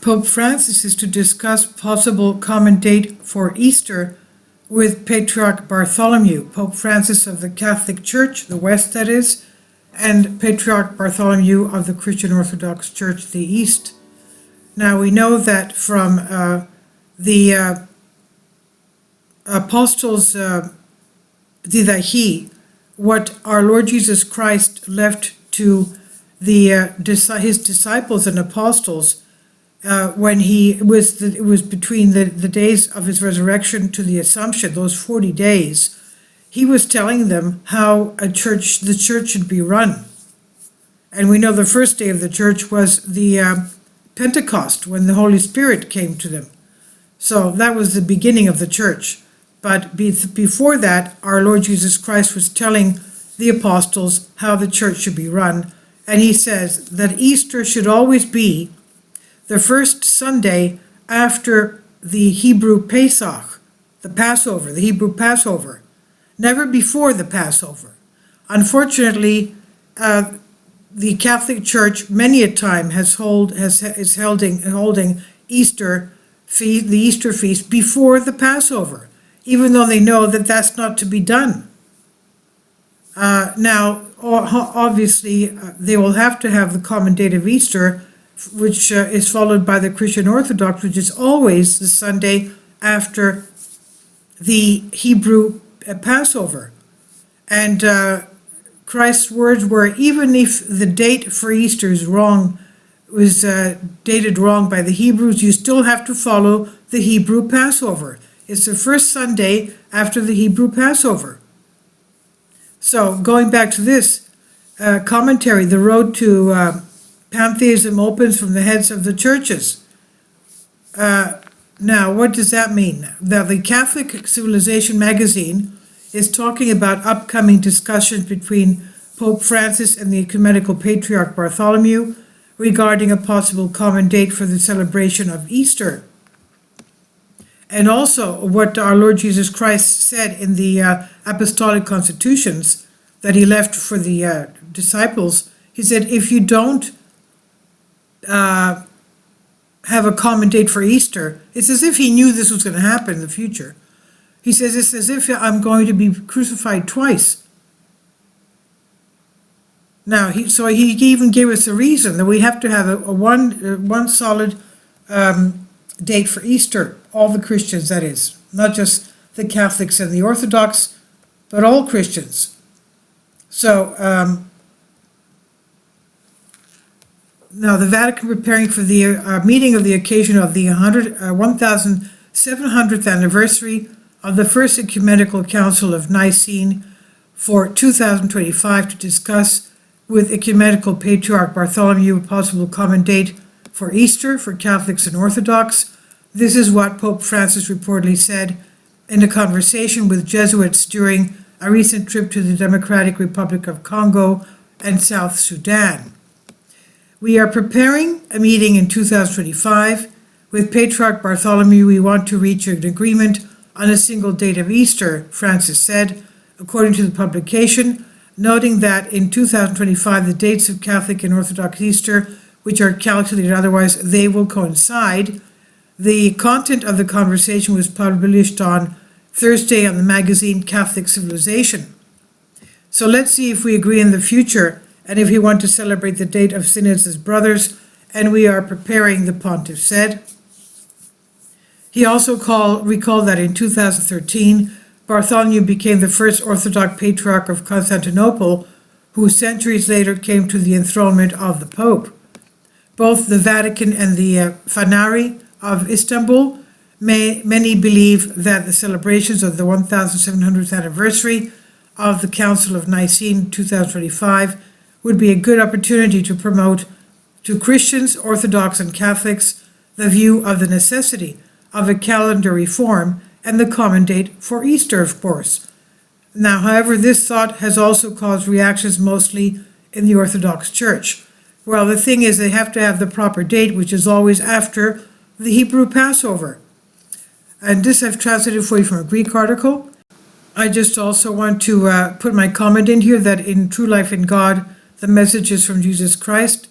Pope Francis is to discuss possible common date for Easter with Patriarch Bartholomew, Pope Francis of the Catholic Church, the West that is, and Patriarch Bartholomew of the Christian Orthodox Church, the East. Now we know that from the Apostles' Didache, what our Lord Jesus Christ left to his disciples and apostles when it was between the days of his resurrection to the Assumption, those 40 days, he was telling them how the church should be run. And we know the first day of the church was the Pentecost, when the Holy Spirit came to them. So that was the beginning of the church. But before that, our Lord Jesus Christ was telling the apostles how the church should be run. And he says that Easter should always be the first Sunday after the Hebrew Pesach, the Passover, the Hebrew Passover, never before the Passover. Unfortunately, the Catholic Church many a time is holding Easter feast, the Easter feast, before the Passover, even though they know that that's not to be done. Now, obviously, they will have to have the common date of Easter, which is followed by the Christian Orthodox, which is always the Sunday after the Hebrew Passover. And Christ's words were, even if the date for Easter is wrong, was dated wrong by the Hebrews, you still have to follow the Hebrew Passover. It's the first Sunday after the Hebrew Passover. So going back to this commentary, the road to pantheism opens from the heads of the churches. Now, what does that mean? The Catholic Civilization magazine is talking about upcoming discussions between Pope Francis and the Ecumenical Patriarch Bartholomew regarding a possible common date for the celebration of Easter. And also what our Lord Jesus Christ said in the apostolic constitutions that he left for the disciples. He said, if you don't have a common date for Easter, it's as if he knew this was going to happen in the future. He says, it's as if I'm going to be crucified twice. Now, he even gave us a reason that we have to have one solid date for Easter, all the Christians, that is, not just the Catholics and the Orthodox, but all Christians. So, now the Vatican preparing for the meeting of the occasion of the 1700th anniversary of the First Ecumenical Council of Nicene for 2025 to discuss with Ecumenical Patriarch Bartholomew a possible common date for Easter for Catholics and Orthodox. This is what Pope Francis reportedly said in a conversation with Jesuits during a recent trip to the Democratic Republic of Congo and South Sudan. We are preparing a meeting in 2025. With Patriarch Bartholomew, we want to reach an agreement on a single date of Easter, Francis said, according to the publication, noting that in 2025 the dates of Catholic and Orthodox Easter, which are calculated otherwise, they will coincide. The content of the conversation was published on Thursday on the magazine Catholic Civilization. So let's see if we agree in the future and if we want to celebrate the date of synods as brothers, and we are preparing, the pontiff said. He also recalled that in 2013, Bartholomew became the first Orthodox Patriarch of Constantinople, who centuries later came to the enthronement of the Pope. Both the Vatican and the Fanari of Istanbul, many believe that the celebrations of the 1700th anniversary of the Council of Nicene 2025 would be a good opportunity to promote to Christians, Orthodox, and Catholics the view of the necessity of a calendar reform and the common date for Easter, of course. Now, however, this thought has also caused reactions mostly in the Orthodox Church. Well, the thing is, they have to have the proper date, which is always after the Hebrew Passover. And this I've translated for you from a Greek article. I just also want to put my comment in here that in True Life in God, the messages from Jesus Christ,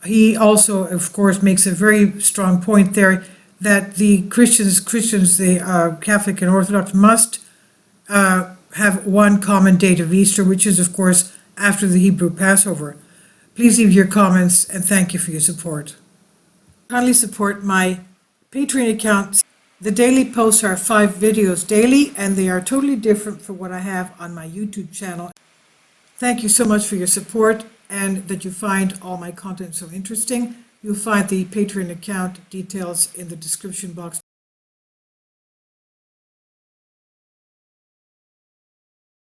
he also, of course, makes a very strong point there that the Christians, the Catholic and Orthodox, must have one common date of Easter, which is, of course, after the Hebrew Passover. Please leave your comments, and thank you for your support. Kindly support my Patreon account. The daily posts are 5 videos daily, and they are totally different from what I have on my YouTube channel. Thank you so much for your support and that you find all my content so interesting. You'll find the Patreon account details in the description box